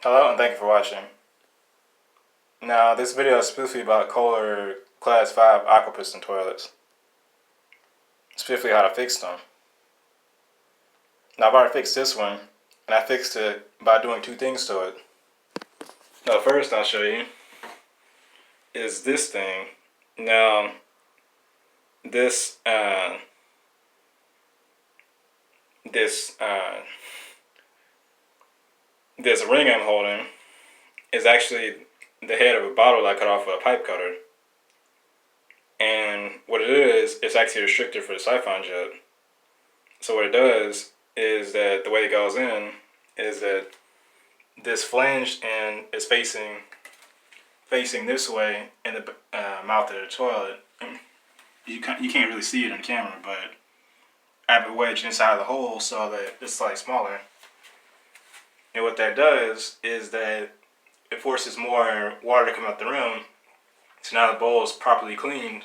Hello and thank you for watching. Now this video is specifically about Kohler Class 5 AquaPiston toilets. Specifically how to fix them. Now I've already fixed this one, and I fixed it by doing two things to it. Now the first I'll show you is this thing. Now this ring I'm holding is actually the head of a bottle I cut off with a pipe cutter. And what it is, it's actually a restrictor for the siphon jet. So what it does is that the way it goes in is that this flange end is facing this way in the mouth of the toilet. You can't really see it on camera, but I have it wedged inside of the hole so that it's slightly smaller. And what that does is that it forces more water to come out the rim. So now the bowl is properly cleaned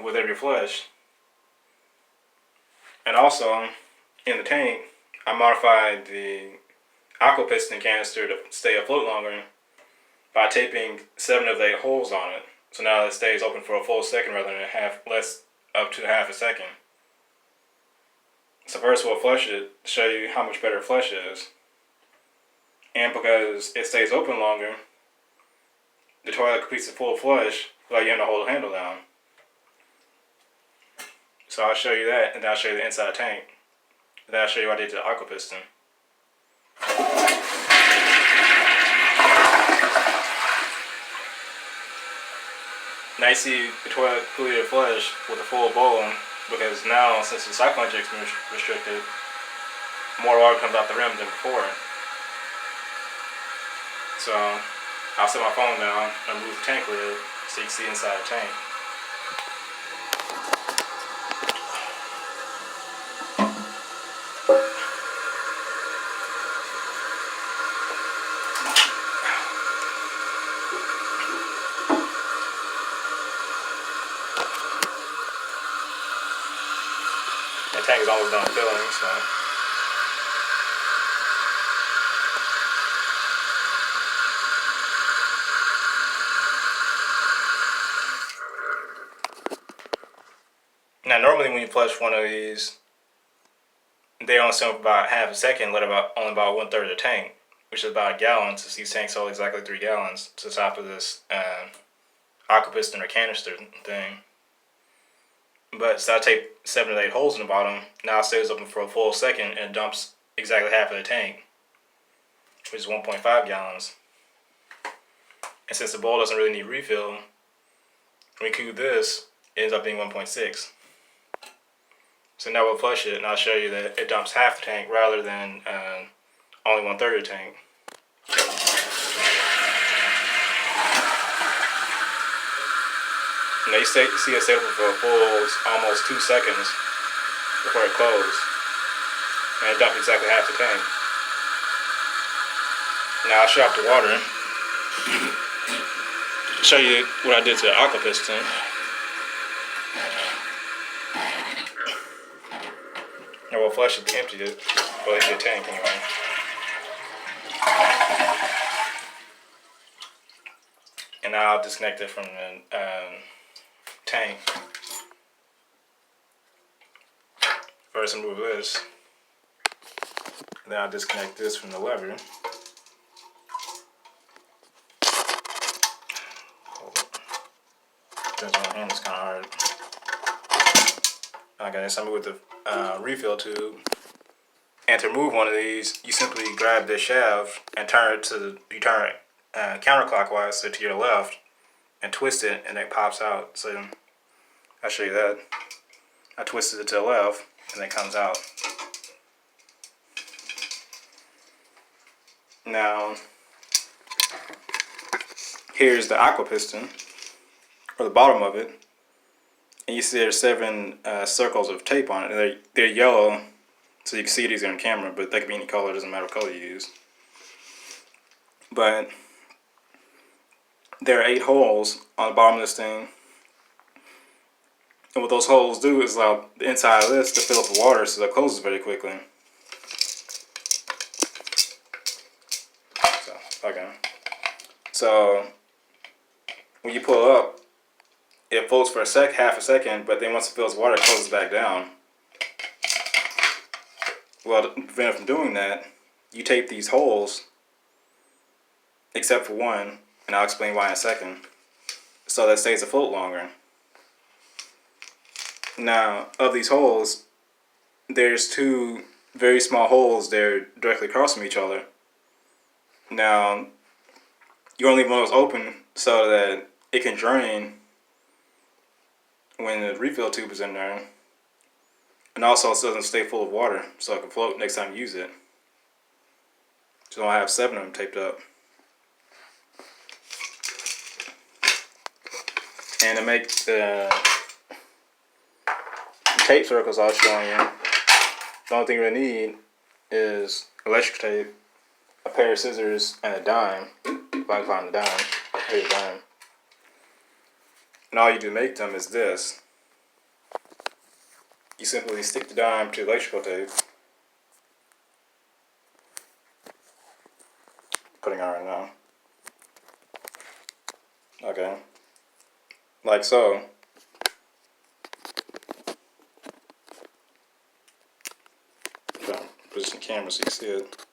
with every flush. And also, in the tank, I modified the AquaPiston canister to stay afloat longer by taping 7 of the 8 holes on it. So now it stays open for a full second rather than up to half a second. So first we'll flush it to show you how much better a flush is. And because it stays open longer, the toilet completes a full flush without you having to hold the handle down. So I'll show you that, and then I'll show you the inside of the tank. And then I'll show you what I did to the AquaPiston. Now you see the toilet completed flush with a full bowl, because now, since the siphon jet's been restricted, more water comes out the rim than before. So I'll set my phone down and move the tank lid so you can see inside the tank. The tank is almost done filling, so. Now normally when you flush one of these, they only sit for about half a second, only about 1/3 of the tank, which is about a gallon, since these tanks hold exactly 3 gallons to the top of this AquaPiston or canister thing. But so I taped 7 to 8 holes in the bottom. Now it stays open for a full second and dumps exactly half of the tank, which is 1.5 gallons. And since the bowl doesn't really need refill, when we cool this, it ends up being 1.6. So now we'll flush it, and I'll show you that it dumps half the tank rather than only 1/3 of the tank. Now you see it stay open for a full almost 2 seconds before it closed, and it dumped exactly half the tank. Now I'll shut off the water. Show you what I did to the AquaPiston. And we'll flush it to empty it, well, empty the tank anyway. And now I'll disconnect it from the tank. First remove this. Then I'll disconnect this from the lever. Turns my hand is kind of hard. Okay, so I'm with the refill tube. And to remove one of these, you simply grab this shaft and turn it counterclockwise, so to your left, and twist it, and it pops out. So I'll show you that. I twisted it to the left, and it comes out. Now, here's the AquaPiston, or the bottom of it. And you see there's 7 circles of tape on it. They're yellow, so you can see these on camera, but they can be any color, doesn't matter what color you use. But there are 8 holes on the bottom of this thing. And what those holes do is allow the inside of this to fill up with water so that it closes very quickly. Okay. So when you pull up, it floats for half a second, but then once it fills water, it closes back down. Well, to prevent it from doing that, you tape these holes, except for one, and I'll explain why in a second, so that it stays afloat longer. Now, of these holes, there's two very small holes. They're directly across from each other. Now, you only leave one of those open so that it can drain when the refill tube is in there. And also it doesn't stay full of water, so it can float next time you use it. So I have 7 of them taped up. And to make the tape circles I was showing you, the only thing you really need is electric tape, a pair of scissors, and a dime. If I can find a dime, here's a dime. And all you do to make them is this. You simply stick the dime to electrical tape. Putting on right now. Okay. Like so. Position the camera so you can see it.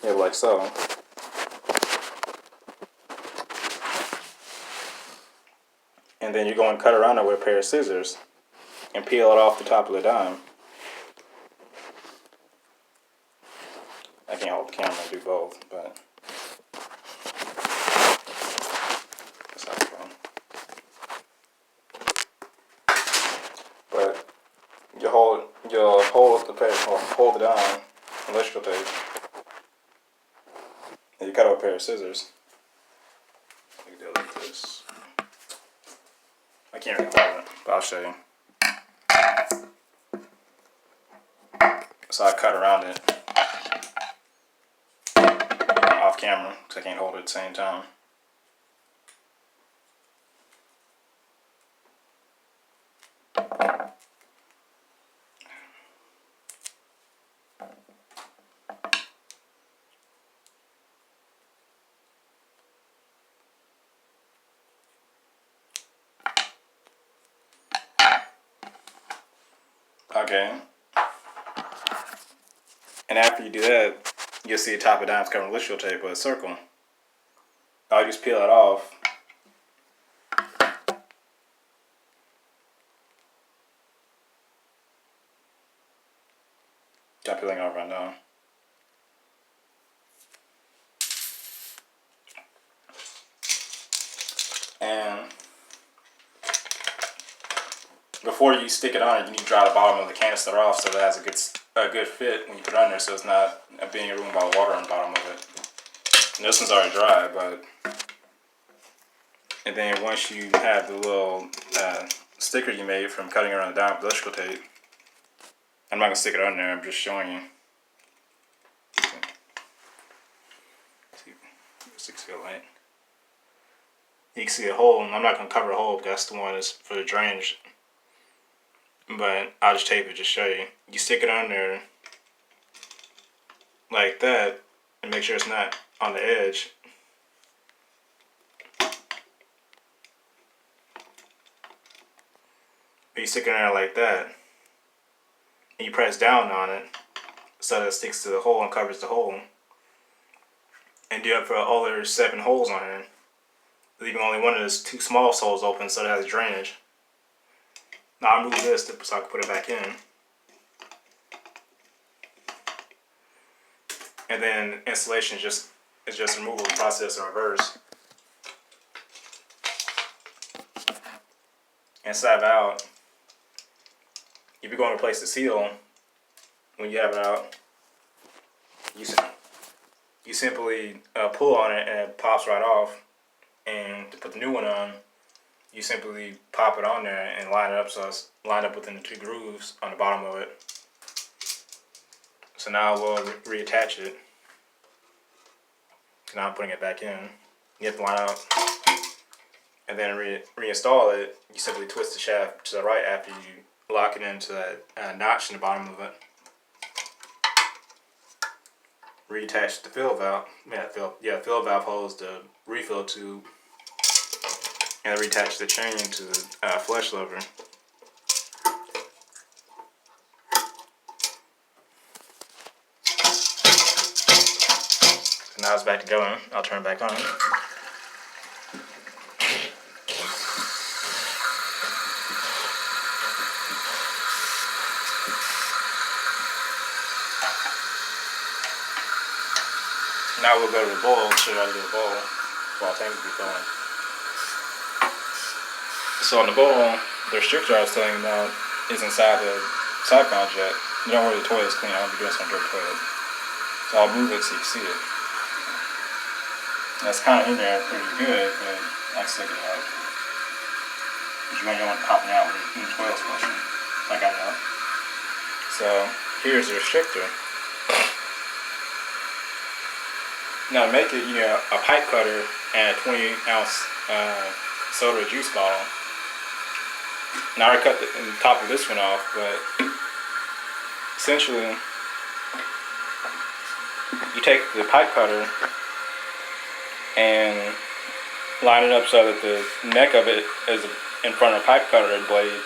Yeah, like so. And then you're going to cut around it with a pair of scissors and peel it off the top of the dime. I can't hold the camera and do both, but that's how it's going. But you'll hold the paper, or hold the dime, electrical tape, and you cut out a pair of scissors. You do it like this. I can't really hold it, but I'll show you. So I cut around it off camera because I can't hold it at the same time. Okay. And after you do that, you'll see the top of the dime's covered with electrical tape with a circle. I'll just peel it off. I'm peeling it off right now. And before you stick it on, you need to dry the bottom of the canister off so that it has a good fit when you put it on there, so it's not being ruined by water on the bottom of it. And this one's already dry, but and then once you have the little sticker you made from cutting around the dime with electrical tape, I'm not gonna stick it on there. I'm just showing you. Light. You can see a hole, and I'm not gonna cover the hole because that's the one that's for the drainage. But I'll just tape it to show you. You stick it on there like that and make sure it's not on the edge. But you stick it in there like that and you press down on it so that it sticks to the hole and covers the hole. And do it for all their 7 holes on here. Leaving only one of those 2 small holes open so that it has drainage. Now I'll move this so I can put it back in. And then installation is just a removal process in reverse. Inside out, if you're going to replace the seal, when you have it out, you simply pull on it and it pops right off. And to put the new one on, you simply pop it on there and line it up so it's lined up within the 2 grooves on the bottom of it. So now we'll reattach it. So now I'm putting it back in. You have to line up and then reinstall it. You simply twist the shaft to the right after you lock it into that notch in the bottom of it. reattach the fill valve. Fill valve holds the refill tube, and reattach the chain to the flush lever. So now it's back to going. I'll turn it back on. Now we'll go to the bowl, show you how to do the bowl while tanks be filling. So on the bowl, the restrictor I was telling you about is inside the siphon jet. You don't worry, the toilet's clean. I won't be doing some dirty toilet. So I'll move it so you can see it. That's kind of in there pretty good, but I stick it out. Because you don't want it popping out when the toilet's flushing. So I got it out. So here's the restrictor. Now to make it, you know, a pipe cutter and a 20-ounce soda juice bottle. Now I already cut the top of this one off, but essentially you take the pipe cutter and line it up so that the neck of it is in front of the pipe cutter blade.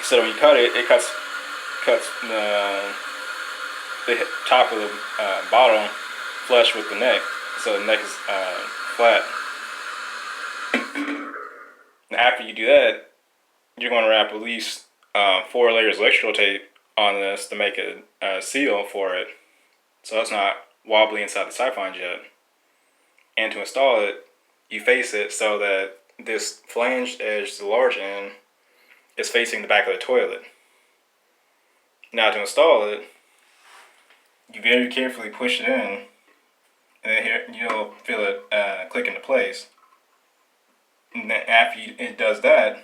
So when you cut it, it cuts the top of the bottle flush with the neck, so the neck is flat. And after you do that, you're going to wrap at least 4 layers of electrical tape on this to make a seal for it, so it's not wobbly inside the siphon jet. And to install it, you face it so that this flanged edge, the large end, is facing the back of the toilet. Now to install it, you very carefully push it in, and then here you'll feel it click into place. And then after it does that,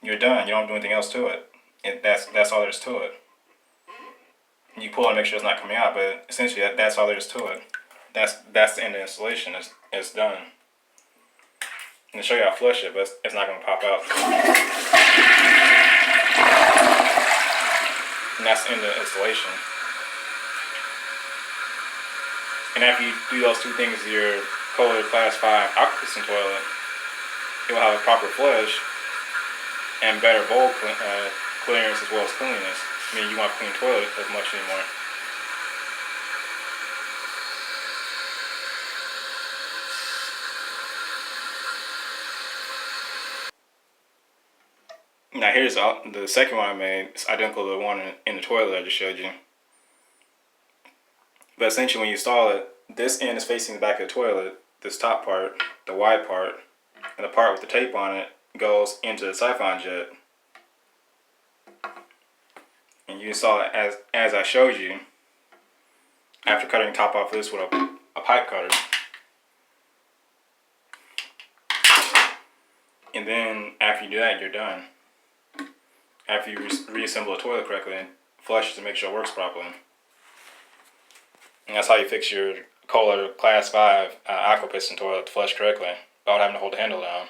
you're done. You don't do anything else to it. That's all there is to it. You pull it and make sure it's not coming out, but essentially that's all there is to it. That's the end of the installation. It's done. I'm gonna show you how to flush it, but it's not gonna pop out. And that's the end of the installation. And after you do those two things to your Kohler Class 5 AquaPiston toilet, it will have a proper flush and better bowl clearance as well as cleanliness. I mean, you won't clean toilet as much anymore. Now here's the second one I made. It's identical to the one in the toilet I just showed you. But essentially when you install it, this end is facing the back of the toilet. This top part, the wide part, and the part with the tape on it goes into the siphon jet. And you install it as I showed you after cutting the top off this with a pipe cutter. And then after you do that, you're done. After you reassemble the toilet correctly and flush to make sure it works properly. And that's how you fix your Kohler Class 5 AquaPiston toilet to flush correctly without having to hold the handle down.